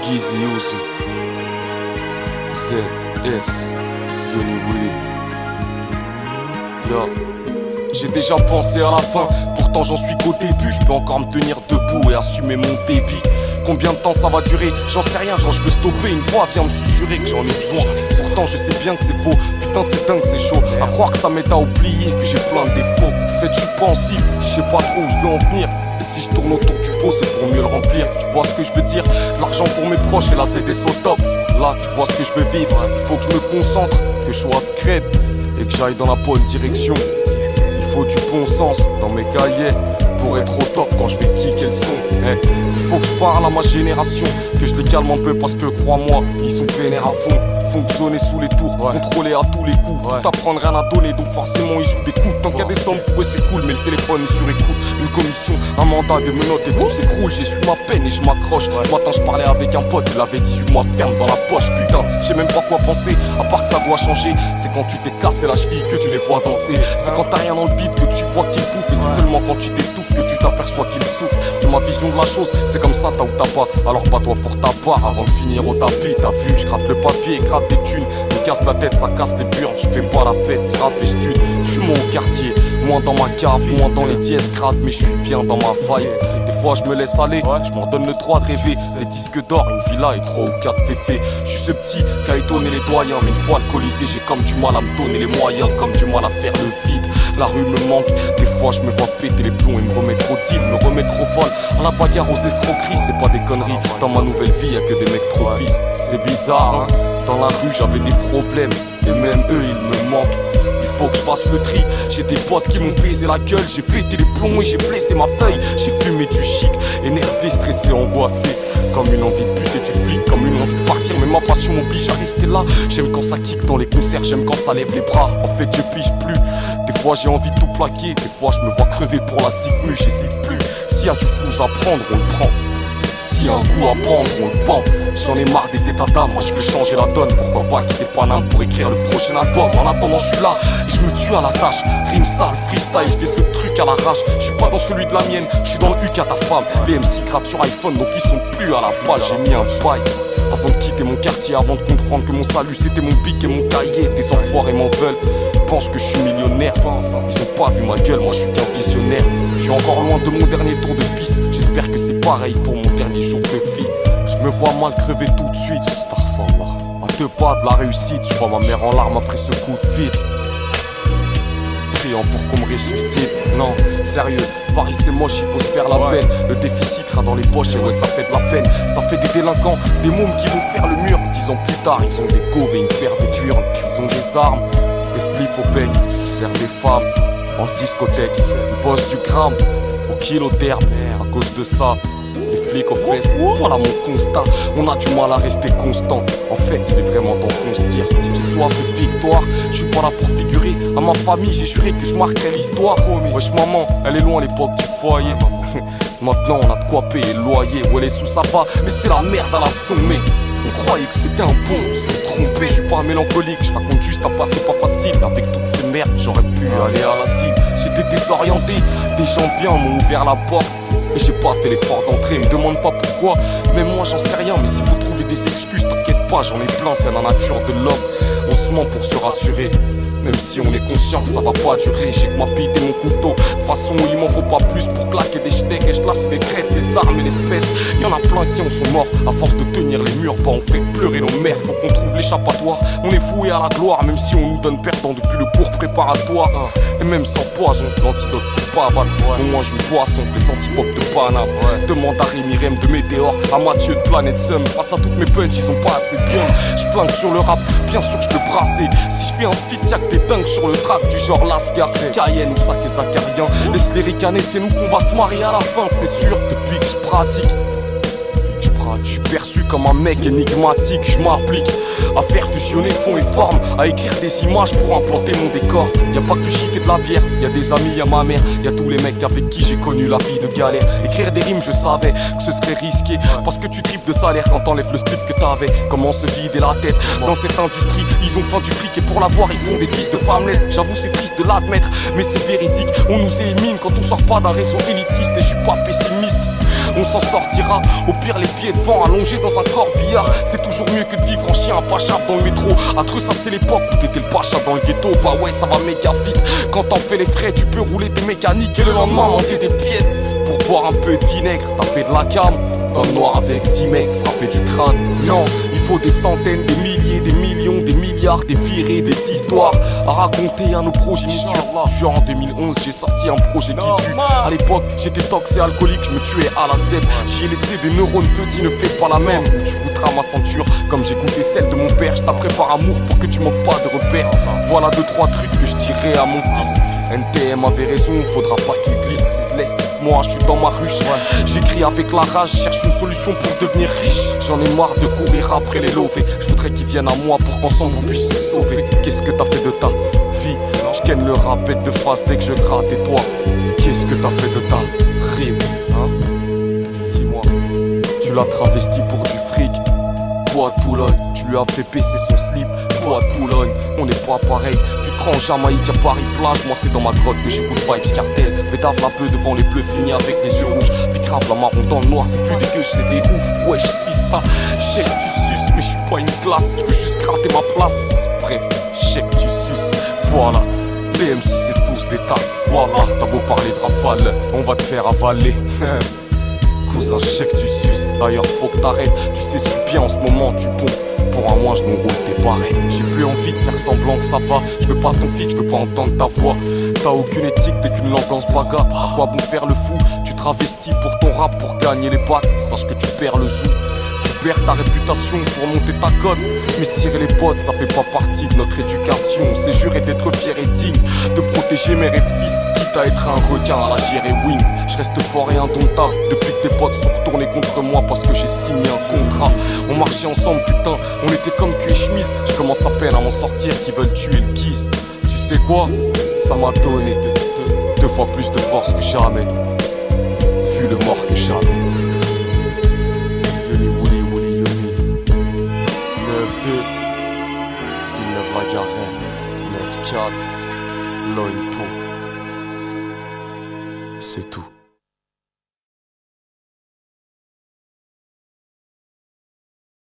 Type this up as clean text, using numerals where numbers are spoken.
Gizzy Ozu, ZS, Yoni Willy. Yo, j'ai déjà pensé à la fin, pourtant j'en suis qu'au début. Je peux encore me tenir debout et assumer mon débit. Combien de temps ça va durer? J'en sais rien, genre je veux stopper. Une voix vient me susurrer que j'en ai besoin. Pourtant je sais bien que c'est faux. Putain c'est dingue, c'est chaud. À croire que ça m'aide à oublier que j'ai plein de défauts. En fait je suis pensif, je sais pas trop où je veux en venir. Et si je tourne autour du pot c'est pour mieux le remplir. Tu vois ce que je veux dire? De l'argent pour mes proches et là c'est des sauts top. Là tu vois ce que je veux vivre. Il faut que je me concentre, que je sois scred et que j'aille dans la bonne direction. Il faut du bon sens dans mes cahiers pour être au top quand je vais kicker le son. Il faut que je parle à ma génération, que je les calme un peu parce que crois-moi, ils sont vénères à fond. Fonctionner sous les tours, contrôler à tous les coups. Tout apprendre, rien à donner, donc forcément ils jouent des coups. Tant qu'il y a des sommes pour eux c'est cool, mais le téléphone est sur écoute. Une commission, un mandat, des menottes et tout s'écroule. J'essuie ma peine et je m'accroche. Ce matin je parlais avec un pote, il avait 18 mois ferme dans la poche. Putain, je sais même pas quoi penser, à part que ça doit changer. C'est quand tu t'es cassé la cheville que tu les vois danser. C'est quand t'as rien dans le beat que tu vois qu'ils bouffent. Et c'est seulement quand tu t'étouffes que tu t'aperçois qu'ils souffrent. C'est ma vision de la chose, c'est comme ça t'as ou t'as pas. Alors bats-toi pour ta part avant de finir au tapis. T'as vu, je gratte le papier, gratte des thunes. Me casse la tête, ça casse les burnes. Je fais pas la fête, c'est rap et stud. Je suis moins au quartier, moins dans ma cave, moins dans les dièses grattes. Mais je suis bien dans ma vibe. Des fois je me laisse aller, je m'en donne le droit de rêver. Des disques d'or, une villa et 3 ou 4 féfés. Je suis ce petit qui a étonné les doyens. Mais une fois alcoolisé, j'ai comme du mal à me donner les moyens. Comme du mal à faire le vide. La rue me manque, des fois je me vois péter les plombs et me remettre au deal, me remettre au vol. À la bagarre, aux escroqueries, c'est pas des conneries. Dans ma nouvelle vie, y'a que des mecs trop pisses. C'est bizarre, hein. Dans la rue, j'avais des problèmes. Et même eux, ils me manquent. Il faut que je fasse le tri. J'ai des potes qui m'ont baisé la gueule. J'ai pété les plombs et j'ai blessé ma feuille. J'ai fumé du shit, énervé, stressé, angoissé. Comme une envie de buter du flic, comme une envie de partir. Mais ma passion m'oblige à rester là. J'aime quand ça kick dans les concerts, j'aime quand ça lève les bras. En fait je pige plus. Des fois j'ai envie de tout plaquer. Des fois je me vois crever pour la sigmu, j'hésite plus. S'il y a du flou à prendre, on le prend. S'il y a un coup à prendre, on le prend. J'en ai marre des états d'âme, moi je veux changer la donne. Pourquoi pas quitter Paname pour écrire le prochain album. En attendant je suis là et je me tue à la tâche. Rime sale, freestyle, je fais ce truc à l'arrache. Je suis pas dans celui de la mienne, je suis dans le UK à ta femme. Les MC grattent sur iPhone donc ils sont plus à la page. J'ai mis un bail avant de quitter mon quartier, avant de comprendre que mon salut c'était mon bic et mon cahier. Des enfoirés m'en veulent, pensent que je suis millionnaire. Ils ont pas vu ma gueule, moi je suis qu'un visionnaire. Je suis encore loin de mon dernier tour de piste. J'espère que c'est pareil pour mon dernier jour de vie. Je me vois mal crever tout de suite. À 2 pas de la réussite, je vois ma mère en larmes après ce coup de fil. Priant pour qu'on me ressuscite. Non, sérieux, Paris c'est moche, il faut se faire la peine. Le déficit sera dans les poches et ouais ça fait de la peine. Ça fait des délinquants, des mômes qui vont faire le mur. 10 ans plus tard, ils ont des gauves et une paire de cuir. Ils ont des armes, des spliffs au bec. Ils servent des femmes en discothèque. Ils bossent du gramme au kilo d'herbe. À cause de ça, les flics aux fesses, voilà mon constat. On a du mal à rester constant. En fait, il est vraiment temps qu'on se tire. J'ai soif de victoire, je suis pas là pour figurer. À ma famille, j'ai juré que je marquerais l'histoire. Wesh maman, elle est loin l'époque du foyer. Maintenant on a de quoi payer le loyer. Ouais les sous ça va, mais c'est la merde à la sommée. On croyait que c'était un bon, on s'est trompé. Je suis pas mélancolique, je raconte juste un passé pas facile. Avec toutes ces merdes, j'aurais pu aller à la cible. J'étais désorienté, des gens bien m'ont ouvert la porte. Et j'ai pas fait l'effort d'entrer, me demande pas pourquoi. Mais moi j'en sais rien, mais s'il faut trouver des excuses, t'inquiète pas, j'en ai plein, c'est la nature de l'homme. On se ment pour se rassurer, même si on est conscient que ça va pas durer. J'ai que ma bite et mon couteau, de toute façon il m'en faut pas plus pour claquer des steaks. Et je lasse les traites, les armes et l'espèce. Y'en a plein qui en sont morts, à force de tenir les murs. Bah on fait pleurer nos mères, faut qu'on trouve l'échappatoire. On est voué à la gloire, même si on nous donne perdant depuis le cours préparatoire. Et même sans poison, l'antidote c'est pas aval. On mange une poisson, les antipop de Paname. Demande à Rémi Rem de Météor, à Mathieu de Planète Sum. Face à toutes mes punches, ils ont pas assez de gun. Je flingue sur le rap, bien sûr que je peux brasser. Si je fais un feat, y'a que des dingues sur le track du genre Lascar, Cayenne ou Sac et Zacarien. Laisse-les ricaner, c'est nous qu'on va se marier à la fin, c'est sûr. Depuis que je pratique, je suis perçu comme un mec énigmatique. Je m'applique à faire fusionner fond et forme, à écrire des images pour implanter mon décor. Y'a pas que du shit et de la bière, y'a des amis, y'a ma mère, y'a tous les mecs avec qui j'ai connu la vie de galère. Écrire des rimes, je savais que ce serait risqué, parce que tu tripes de salaire quand t'enlèves le slip que t'avais. Comment se vider la tête dans cette industrie? Ils ont faim du fric et pour l'avoir ils font des fils de femmelette. J'avoue c'est triste de l'admettre, mais c'est véridique. On nous élimine quand on sort pas d'un réseau élitiste. Et je suis pas pessimiste, on s'en sortira. Au pire les pieds enfant allongé dans un corbillard. C'est toujours mieux que de vivre en chien à Pachaf dans le métro. Atreux, ça c'est l'époque où t'étais le pacha dans le ghetto. Bah ouais, ça va méga vite. Quand t'en fais les frais, tu peux rouler des mécaniques et le lendemain manger des pièces. Pour boire un peu de vinaigre, taper de la cam. Dans le noir avec 10 mecs, frapper du crâne. Non, il faut des centaines, des milliers, des millions, des milliards, des virées, des histoires à raconter à nos progénitures. Genre en 2011, j'ai sorti un projet qui tue. À l'époque, j'étais toxé alcoolique, je me tuais à la zèbre. J'y ai laissé des neurones petits, ne fais pas la même. Ou tu goûteras ma ceinture, comme j'ai goûté celle de mon père. Je t'apprends par amour pour que tu manques pas de repères. Voilà 2-3 trucs que je dirais à mon fils. NTM avait raison, faudra pas qu'il glisse. Laisse-moi, je suis dans ma ruche. J'écris avec la rage, cherche une solution pour devenir riche. J'en ai marre de courir après les lovés. Je voudrais qu'ils viennent à moi pour qu'ensemble on puisse se sauver. Qu'est-ce que t'as fait de ta vie? Je ken le rap de face dès que je gratte. Et toi, qu'est-ce que t'as fait de ta rime, hein? Dis-moi, tu l'as travesti pour du fric. Bois de Boulogne, tu lui as fait baisser son slip. Bois de Boulogne, on n'est pas pareil. Tu te rends en Jamaïque à Paris plage. Moi c'est dans ma grotte que j'écoute Vibes Cartel. Pétave la peu devant les bleus finis avec les yeux rouges. Puis grave la marron dans le noir, c'est plus dégueu, c'est des ouf. Wesh sista, j'sais que tu suces, mais je suis pas une classe. Je veux juste gratter ma place. Bref, j'sais que tu suces, voilà. Les MC c'est tous des tasses, voilà. T'as beau parler de rafale, on va te faire avaler. Cousin, je sais que tu suces. D'ailleurs, faut que t'arrêtes. Tu sais, suis bien en ce moment, tu pompes. Pour un mois, je m'enroule tes barrettes. J'ai plus envie de faire semblant que ça va. Je veux pas ton feat, je veux pas entendre ta voix. T'as aucune éthique, t'es qu'une langue en bagarre. À quoi bon faire le fou? Tu travestis pour ton rap, pour gagner les bacs. Sache que tu perds le zoo. Tu perds ta réputation pour monter ta cote. Mais cirer les potes, ça fait pas partie de notre éducation. C'est jurer d'être fier et digne, de protéger mère et fils, quitte à être un requin à la gérer wing. Je reste fort et indomptable depuis que tes potes sont retournés contre moi parce que j'ai signé un contrat. On marchait ensemble, putain, on était comme cul et chemise. Je commence à peine à m'en sortir, qui veulent tuer le kiss. Tu sais quoi? Ça m'a donné 2 fois plus de force que j'avais. Vu le mort que j'avais. Yoni Wouli Wouli Yoni 9-2 Villeneuve-la-Garenne 9-4 Loinpo. C'est tout.